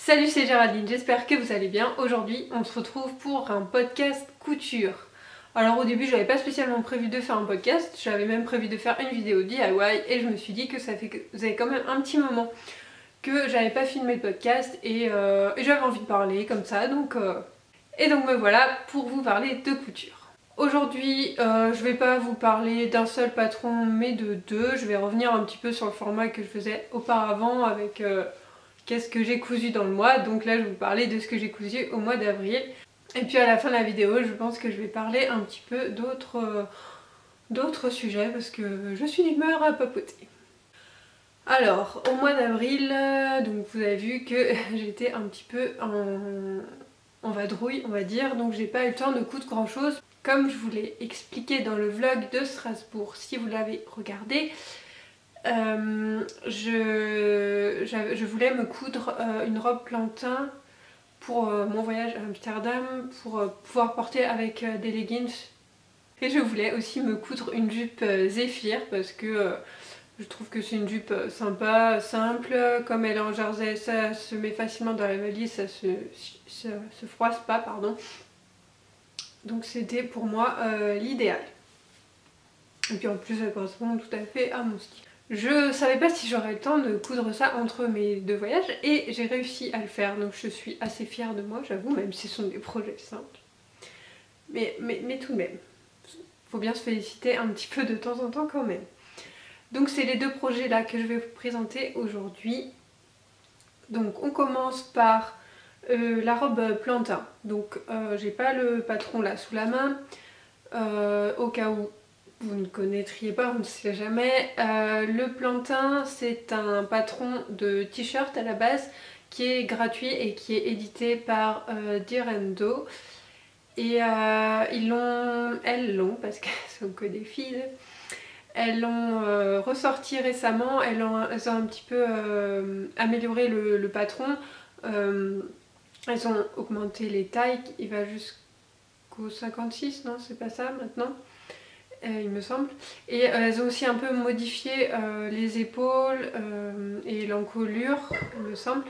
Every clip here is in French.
Salut, c'est Géraldine, j'espère que vous allez bien. Aujourd'hui, on se retrouve pour un podcast couture. Alors au début, j'avais pas spécialement prévu de faire un podcast, j'avais même prévu de faire une vidéo DIY et je me suis dit que ça faisait quand même un petit moment que j'avais pas filmé le podcast et j'avais envie de parler comme ça, donc me voilà pour vous parler de couture. Aujourd'hui, je vais pas vous parler d'un seul patron mais de deux. Je vais revenir un petit peu sur le format que je faisais auparavant avec qu'est-ce que j'ai cousu dans le mois. Donc là je vais vous parler de ce que j'ai cousu au mois d'avril. Et puis à la fin de la vidéo je pense que je vais parler un petit peu d'autres sujets parce que je suis d'humeur à papoter. Alors au mois d'avril, donc vous avez vu que j'étais un petit peu en vadrouille on va dire. Donc j'ai pas eu le temps de coudre grand chose. Comme je vous l'ai expliqué dans le vlog de Strasbourg, si vous l'avez regardé, je voulais me coudre une robe plantain pour mon voyage à Amsterdam, pour pouvoir porter avec des leggings. Et je voulais aussi me coudre une jupe Zéphyr parce que je trouve que c'est une jupe sympa, simple. Comme elle est en jersey, ça se met facilement dans la valise, ça se froisse pas, pardon. Donc c'était pour moi l'idéal. Et puis en plus ça correspond tout à fait à mon style. Je savais pas si j'aurais le temps de coudre ça entre mes deux voyages et j'ai réussi à le faire, donc je suis assez fière de moi, j'avoue, même si ce sont des projets simples. Mais tout de même, faut bien se féliciter un petit peu de temps en temps quand même. Donc c'est les deux projets là que je vais vous présenter aujourd'hui. Donc on commence par la robe plantain. Donc j'ai pas le patron là sous la main, au cas où vous ne connaîtriez pas, on ne sait jamais. Le plantain, c'est un patron de t-shirt à la base qui est gratuit et qui est édité par Direndo. Et elles l'ont, parce qu'elles sont que des filles, elles l'ont ressorti récemment, elles ont un petit peu amélioré le patron. Elles ont augmenté les tailles, il va jusqu'au 56, non c'est pas ça maintenant, il me semble. Et elles ont aussi un peu modifié les épaules et l'encolure, il me semble.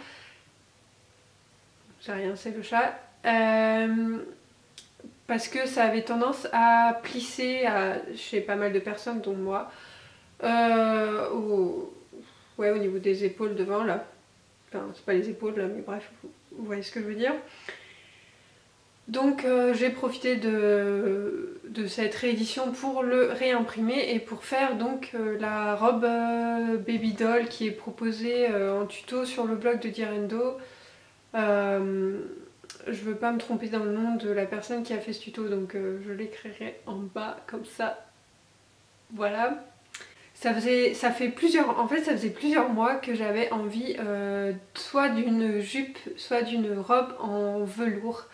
J'ai rien, c'est le chat. Parce que ça avait tendance à plisser chez pas mal de personnes, dont moi, au niveau des épaules devant là. Enfin, c'est pas les épaules là, mais bref, vous voyez ce que je veux dire. Donc j'ai profité de cette réédition pour le réimprimer et pour faire donc la robe baby doll qui est proposée en tuto sur le blog de Direndo. Je veux pas me tromper dans le nom de la personne qui a fait ce tuto, donc je l'écrirai en bas comme ça. Voilà. Ça faisait plusieurs mois que j'avais envie soit d'une jupe, soit d'une robe en velours.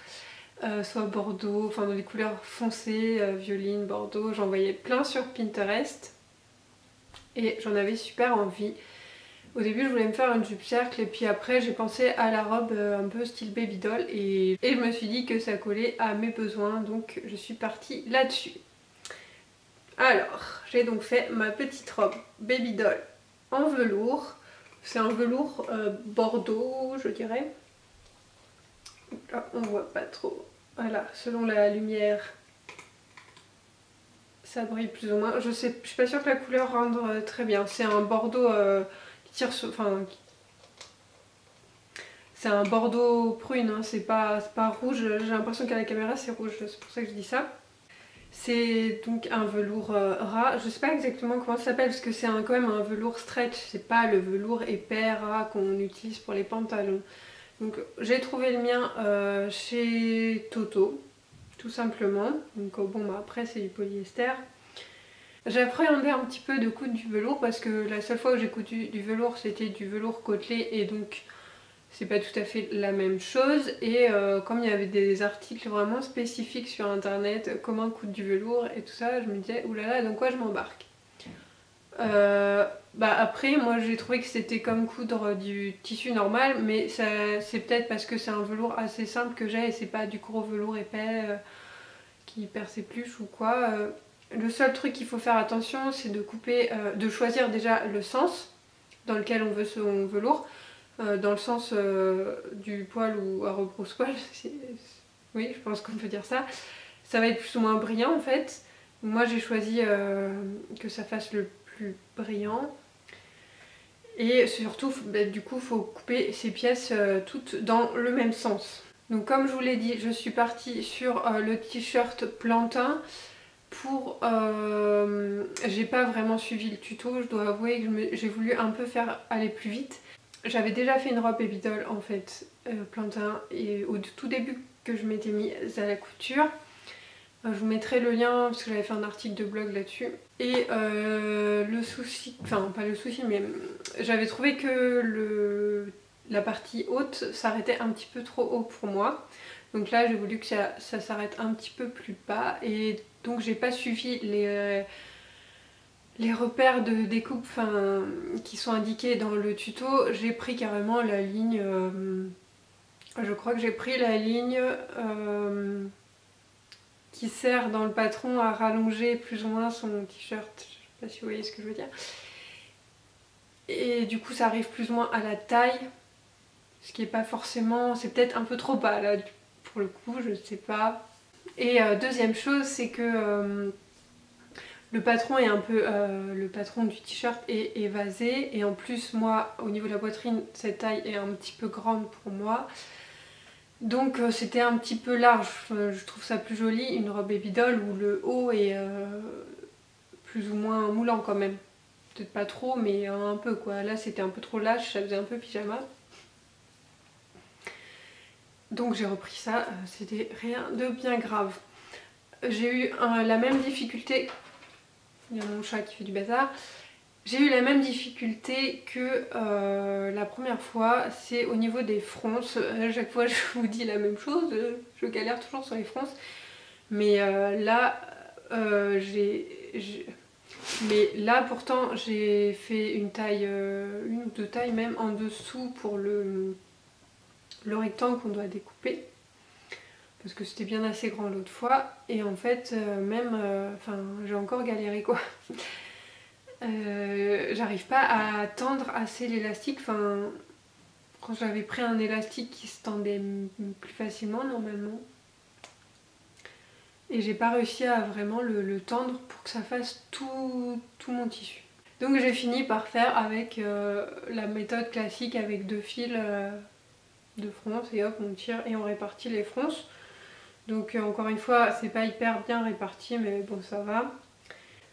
Soit bordeaux, enfin dans des couleurs foncées, violine, bordeaux, j'en voyais plein sur Pinterest et j'en avais super envie. Au début je voulais me faire une jupe cercle et puis après j'ai pensé à la robe un peu style baby doll et je me suis dit que ça collait à mes besoins, donc je suis partie là-dessus. Alors j'ai donc fait ma petite robe baby doll en velours, c'est un velours bordeaux je dirais. Là on voit pas trop. Voilà, selon la lumière, ça brille plus ou moins. Je suis pas sûre que la couleur rende très bien. C'est un bordeaux qui tire sur... Enfin, c'est un bordeaux prune, hein, c'est pas rouge. J'ai l'impression qu'à la caméra c'est rouge, c'est pour ça que je dis ça. C'est donc un velours ras. Je sais pas exactement comment ça s'appelle parce que c'est quand même un velours stretch. C'est pas le velours épais ras qu'on utilise pour les pantalons. Donc j'ai trouvé le mien chez Toto, tout simplement. Donc bon bah après c'est du polyester. J'appréhendais un petit peu de coudre du velours parce que la seule fois où j'ai cousu du velours c'était du velours côtelé et donc c'est pas tout à fait la même chose. Et comme il y avait des articles vraiment spécifiques sur internet, comment coudre du velours et tout ça, je me disais oulala dans quoi je m'embarque. Après moi j'ai trouvé que c'était comme coudre du tissu normal, mais c'est peut-être parce que c'est un velours assez simple que j'ai et c'est pas du gros velours épais qui perd ses pluches ou quoi. Le seul truc qu'il faut faire attention c'est de couper, de choisir déjà le sens dans lequel on veut son velours. dans le sens du poil ou à rebrousse-poil, oui je pense qu'on peut dire ça. Ça va être plus ou moins brillant en fait. Moi j'ai choisi que ça fasse le plus brillant. Et surtout, bah, du coup, il faut couper ces pièces toutes dans le même sens. Donc comme je vous l'ai dit, je suis partie sur le t-shirt plantain. J'ai pas vraiment suivi le tuto, je dois avouer que j'ai voulu un peu faire aller plus vite. J'avais déjà fait une robe baby doll en fait, plantain, et au tout début que je m'étais mise à la couture. Je vous mettrai le lien parce que j'avais fait un article de blog là-dessus. Et le souci, enfin pas le souci, mais j'avais trouvé que la partie haute s'arrêtait un petit peu trop haut pour moi. Donc là j'ai voulu que ça s'arrête un petit peu plus bas et donc j'ai pas suivi les repères de découpe qui sont indiqués dans le tuto. J'ai pris carrément la ligne, je crois que j'ai pris la ligne qui sert dans le patron à rallonger plus ou moins son t-shirt. Je sais pas si vous voyez ce que je veux dire. Et du coup ça arrive plus ou moins à la taille, ce qui est pas forcément, c'est peut-être un peu trop bas là pour le coup, je sais pas. Et deuxième chose, c'est que le patron est un peu, le patron du t-shirt est évasé et en plus moi au niveau de la poitrine cette taille est un petit peu grande pour moi. Donc c'était un petit peu large, je trouve ça plus joli, une robe baby doll où le haut est plus ou moins moulant quand même. Peut-être pas trop mais un peu quoi, là c'était un peu trop lâche, ça faisait un peu pyjama. Donc j'ai repris ça, c'était rien de bien grave. J'ai eu la même difficulté, il y a mon chat qui fait du bazar. J'ai eu la même difficulté que la première fois, c'est au niveau des fronces. À chaque fois je vous dis la même chose, je galère toujours sur les fronces. Mais là, pourtant j'ai fait une taille, une ou deux tailles même en dessous pour le rectangle qu'on doit découper. Parce que c'était bien assez grand l'autre fois. Et en fait, j'ai encore galéré quoi. J'arrive pas à tendre assez l'élastique. Enfin, quand j'avais pris un élastique qui se tendait plus facilement normalement. Et j'ai pas réussi à vraiment le tendre pour que ça fasse tout mon tissu. Donc j'ai fini par faire avec la méthode classique avec 2 fils de fronce et hop on tire et on répartit les fronces. Donc encore une fois c'est pas hyper bien réparti mais bon ça va.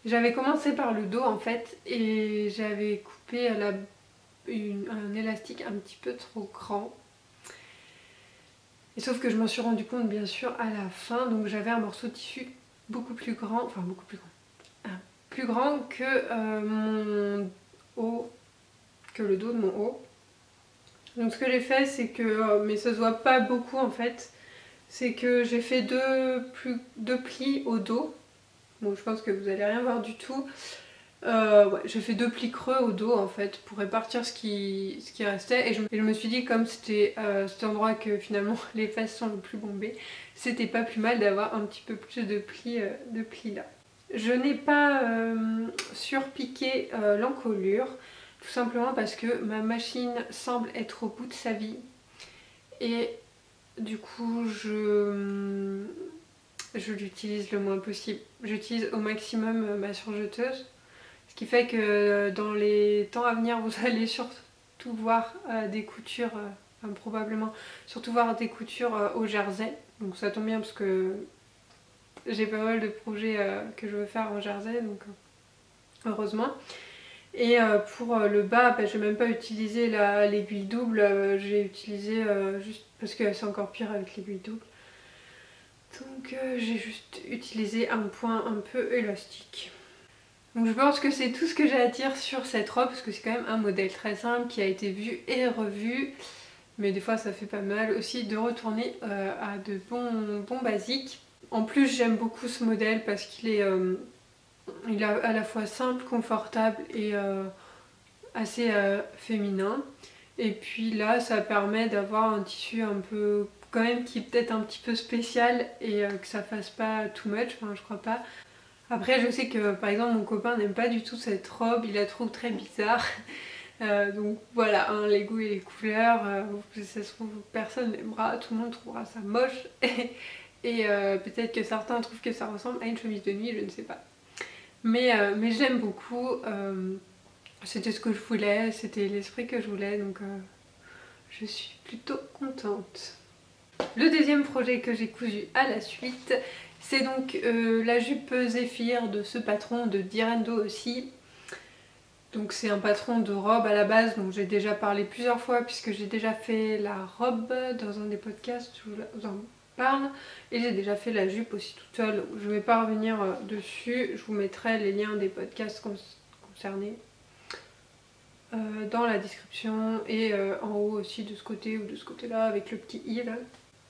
J'avais commencé par le dos en fait et j'avais coupé un élastique un petit peu trop grand. Et sauf que je m'en suis rendu compte bien sûr à la fin, donc j'avais un morceau de tissu beaucoup plus grand, enfin beaucoup plus grand, plus grand que mon haut, que le dos de mon haut. Donc ce que j'ai fait c'est que, mais ça se voit pas beaucoup en fait, c'est que j'ai fait deux plis au dos. Bon je pense que vous allez rien voir du tout. Ouais, j'ai fait 2 plis creux au dos en fait pour répartir ce qui restait et je me suis dit comme c'était cet endroit que finalement les fesses sont le plus bombées, c'était pas plus mal d'avoir un petit peu plus de plis là. Je n'ai pas surpiqué l'encolure tout simplement parce que ma machine semble être au bout de sa vie et du coup je l'utilise le moins possible. J'utilise au maximum ma surjeteuse. Ce qui fait que dans les temps à venir, vous allez surtout voir des coutures, probablement, surtout voir des coutures au jersey. Donc ça tombe bien parce que j'ai pas mal de projets que je veux faire en jersey, donc heureusement. Et pour le bas, j'ai même pas utilisé l'aiguille double, j'ai utilisé juste parce que c'est encore pire avec l'aiguille double. Donc j'ai juste utilisé un point un peu élastique. Donc je pense que c'est tout ce que j'ai à dire sur cette robe parce que c'est quand même un modèle très simple qui a été vu et revu. Mais des fois ça fait pas mal aussi de retourner à de bons basiques. En plus j'aime beaucoup ce modèle parce qu'il est il est à la fois simple, confortable et assez féminin. Et puis là ça permet d'avoir un tissu un peu quand même qui est peut-être un petit peu spécial et que ça fasse pas too much, enfin je crois pas. Après je sais que par exemple mon copain n'aime pas du tout cette robe, il la trouve très bizarre. Donc voilà, hein, les goûts et les couleurs, ça se trouve personne n'aimera, tout le monde trouvera ça moche et peut-être que certains trouvent que ça ressemble à une chemise de nuit, je ne sais pas. Mais j'aime beaucoup, c'était ce que je voulais, c'était l'esprit que je voulais, donc je suis plutôt contente. Le deuxième projet que j'ai cousu à la suite, c'est donc la jupe Zéphyr de ce patron de Direndo aussi. Donc c'est un patron de robe à la base, dont j'ai déjà parlé plusieurs fois puisque j'ai déjà fait la robe dans un des podcasts où je vous en parle. Et j'ai déjà fait la jupe aussi toute seule. Je ne vais pas revenir dessus, je vous mettrai les liens des podcasts concernés dans la description et en haut aussi de ce côté ou de ce côté là avec le petit i là.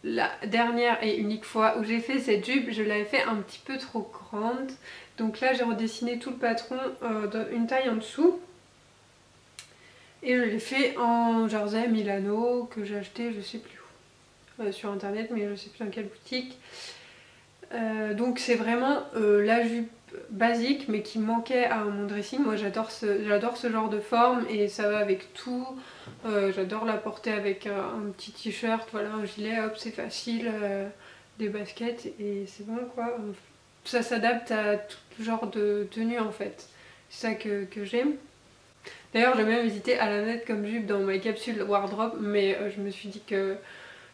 La dernière et unique fois où j'ai fait cette jupe, je l'avais fait un petit peu trop grande. Donc là j'ai redessiné tout le patron une taille en dessous. Et je l'ai fait en jersey Milano que j'ai acheté je sais plus où. Sur internet mais je sais plus dans quelle boutique. Donc c'est vraiment la jupe basique mais qui manquait à mon dressing. Moi j'adore ce genre de forme et ça va avec tout. J'adore la porter avec un petit t-shirt, voilà, un gilet, hop c'est facile, des baskets et c'est bon quoi. Ça s'adapte à tout genre de tenue en fait. C'est ça que j'aime. D'ailleurs j'ai même hésité à la mettre comme jupe dans ma capsule wardrobe mais je me suis dit que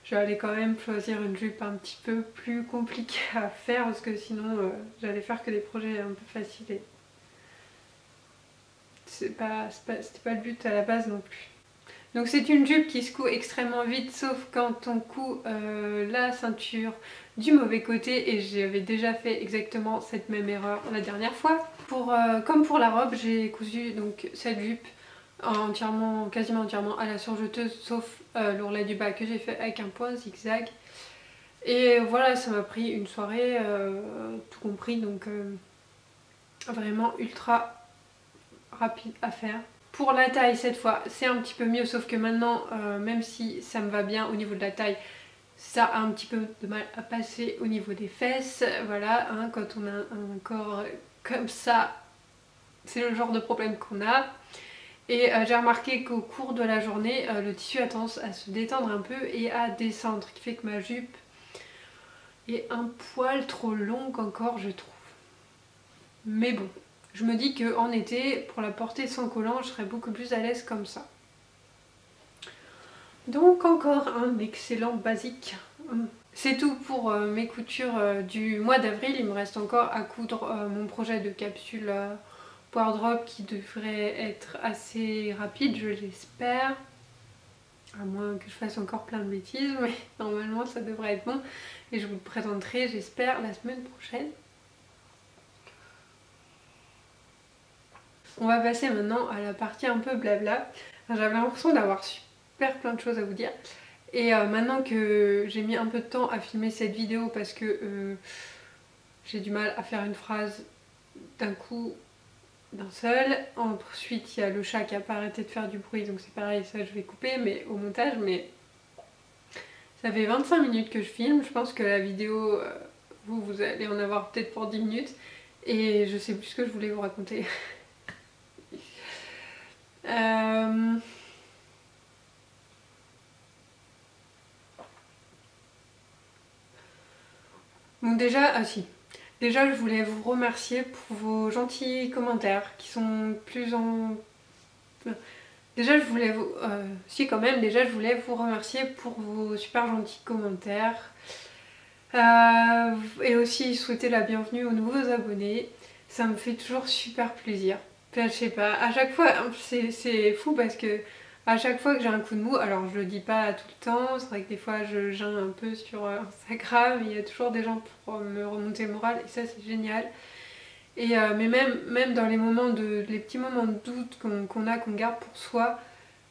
j'allais quand même choisir une jupe un petit peu plus compliquée à faire parce que sinon j'allais faire que des projets un peu faciles et c'était pas le but à la base non plus. Donc c'est une jupe qui se coud extrêmement vite sauf quand on coud la ceinture du mauvais côté et j'avais déjà fait exactement cette même erreur la dernière fois. Comme pour la robe, j'ai cousu donc cette jupe quasiment entièrement à la surjeteuse sauf l'ourlet du bas que j'ai fait avec un point zigzag. Et voilà, ça m'a pris une soirée, tout compris, donc vraiment ultra rapide à faire. Pour la taille cette fois c'est un petit peu mieux sauf que maintenant même si ça me va bien au niveau de la taille, ça a un petit peu de mal à passer au niveau des fesses. Voilà, hein, quand on a un corps comme ça, c'est le genre de problème qu'on a. Et j'ai remarqué qu'au cours de la journée, le tissu a tendance à se détendre un peu et à descendre, ce qui fait que ma jupe est un poil trop longue encore je trouve. Mais bon, je me dis qu'en été, pour la porter sans collant, je serais beaucoup plus à l'aise comme ça. Donc encore un excellent basique. C'est tout pour mes coutures du mois d'avril. Il me reste encore à coudre mon projet de capsule wardrobe qui devrait être assez rapide, je l'espère. À moins que je fasse encore plein de bêtises, mais normalement ça devrait être bon. Et je vous le présenterai, j'espère, la semaine prochaine. On va passer maintenant à la partie un peu blabla. J'avais l'impression d'avoir super plein de choses à vous dire. Et maintenant que j'ai mis un peu de temps à filmer cette vidéo parce que j'ai du mal à faire une phrase d'un coup, d'un seul. Ensuite il y a le chat qui a pas arrêté de faire du bruit donc c'est pareil, ça je vais couper mais au montage. Mais ça fait 25 minutes que je filme, je pense que la vidéo vous allez en avoir peut-être pour 10 minutes. Et je sais plus ce que je voulais vous raconter. Bon déjà, si. Déjà je voulais vous remercier pour vos gentils commentaires qui sont plus en... Déjà je voulais vous... si quand même, déjà je voulais vous remercier pour vos super gentils commentaires. Et aussi souhaiter la bienvenue aux nouveaux abonnés. Ça me fait toujours super plaisir. Enfin, je sais pas, à chaque fois, c'est fou parce que à chaque fois que j'ai un coup de mou, alors je le dis pas tout le temps, c'est vrai que des fois je gêne un peu sur Instagram, il y a toujours des gens pour me remonter le moral et ça c'est génial. Et mais même dans les petits moments de doute qu'on garde pour soi,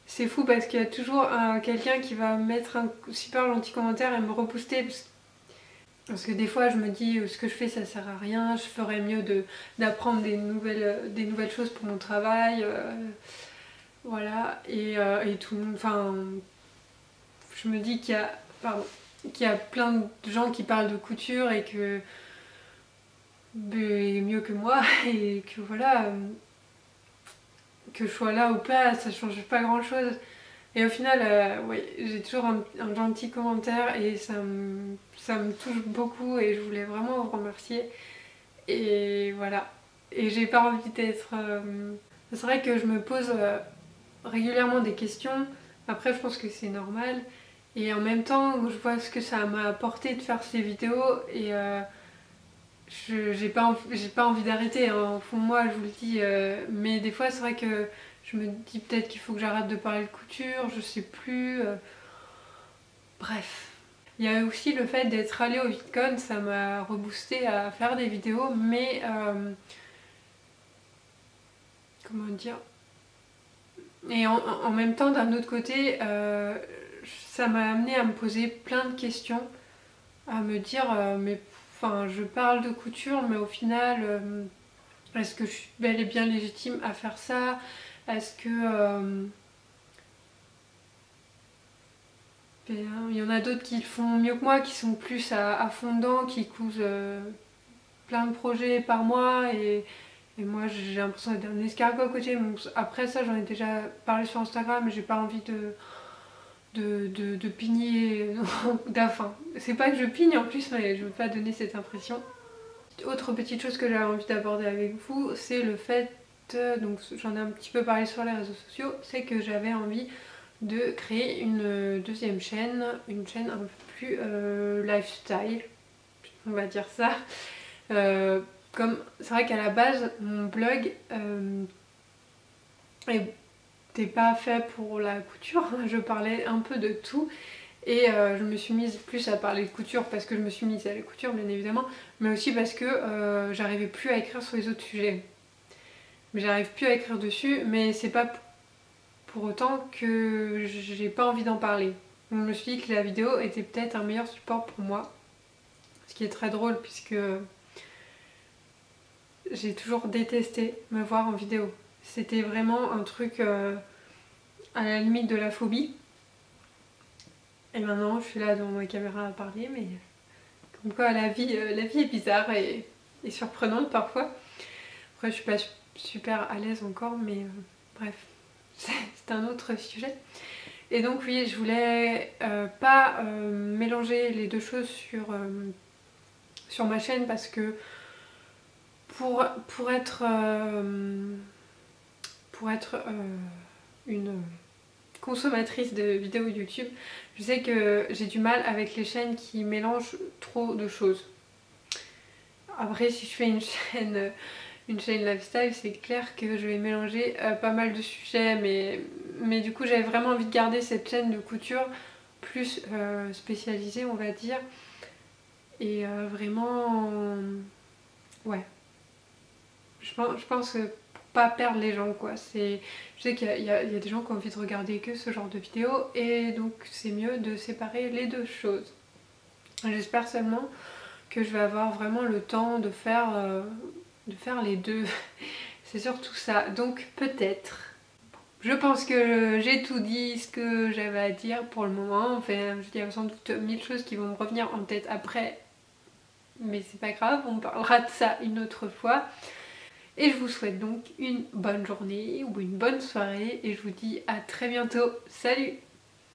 c'est fou parce qu'il y a toujours quelqu'un qui va mettre un super gentil commentaire et me rebooster parce que des fois je me dis ce que je fais ça sert à rien, je ferais mieux d'apprendre des nouvelles choses pour mon travail. Voilà, et tout le monde, enfin, je me dis qu'il y a plein de gens qui parlent de couture et que mieux que moi et que voilà, que je sois là ou pas, ça change pas grand chose. Et au final, ouais, j'ai toujours un gentil commentaire et ça me touche beaucoup et je voulais vraiment vous remercier. Et voilà. Et j'ai pas envie d'être... C'est vrai que je me pose régulièrement des questions. Après, je pense que c'est normal. Et en même temps, je vois ce que ça m'a apporté de faire ces vidéos et j'ai pas envie d'arrêter, hein. Au fond de moi, je vous le dis. Mais des fois, c'est vrai que je me dis peut-être qu'il faut que j'arrête de parler de couture, je sais plus. Bref. Il y a aussi le fait d'être allée au VidCon, ça m'a reboosté à faire des vidéos, mais comment dire. Et en même temps, d'un autre côté, ça m'a amené à me poser plein de questions, à me dire, mais enfin, je parle de couture, mais au final, est-ce que je suis bel et bien légitime à faire ça? Est-ce que il y en a d'autres qui le font mieux que moi, qui sont plus à fond dedans, qui cousent plein de projets par mois et moi j'ai l'impression d'être un escargot à côté. Bon, après ça j'en ai déjà parlé sur Instagram mais j'ai pas envie de pigner. Enfin, c'est pas que je pigne en plus mais je veux pas donner cette impression. Autre petite chose que j'avais envie d'aborder avec vous, c'est le fait, donc j'en ai un petit peu parlé sur les réseaux sociaux, c'est que j'avais envie de créer une deuxième chaîne, une chaîne un peu plus lifestyle, on va dire ça. Comme c'est vrai qu'à la base mon blog n'était pas fait pour la couture, je parlais un peu de tout et je me suis mise plus à parler de couture parce que je me suis mise à la couture bien évidemment, mais aussi parce que j'arrivais plus à écrire sur les autres sujets. Mais j'arrive plus à écrire dessus, mais c'est pas pour autant que j'ai pas envie d'en parler. Donc je me suis dit que la vidéo était peut-être un meilleur support pour moi, ce qui est très drôle puisque j'ai toujours détesté me voir en vidéo. C'était vraiment un truc à la limite de la phobie. Et maintenant je suis là devant ma caméra à parler, mais comme quoi la vie est bizarre et surprenante parfois. Après je suis pas super à l'aise encore, mais bref, c'est un autre sujet. Et donc oui, je voulais pas mélanger les deux choses sur ma chaîne parce que pour être une consommatrice de vidéos YouTube, je sais que j'ai du mal avec les chaînes qui mélangent trop de choses. Après, si je fais une chaîne lifestyle, c'est clair que je vais mélanger pas mal de sujets, mais du coup j'avais vraiment envie de garder cette chaîne de couture plus spécialisée, on va dire, et vraiment, ouais, je pense que pour pas perdre les gens quoi, je sais qu'il y a des gens qui ont envie de regarder que ce genre de vidéos et donc c'est mieux de séparer les deux choses. J'espère seulement que je vais avoir vraiment le temps de faire les deux. C'est surtout ça. Donc peut-être. Je pense que j'ai tout dit ce que j'avais à dire pour le moment. Enfin, il y a sans doute 1000 choses qui vont me revenir en tête après. Mais c'est pas grave, on parlera de ça une autre fois. Et je vous souhaite donc une bonne journée ou une bonne soirée. Et je vous dis à très bientôt. Salut!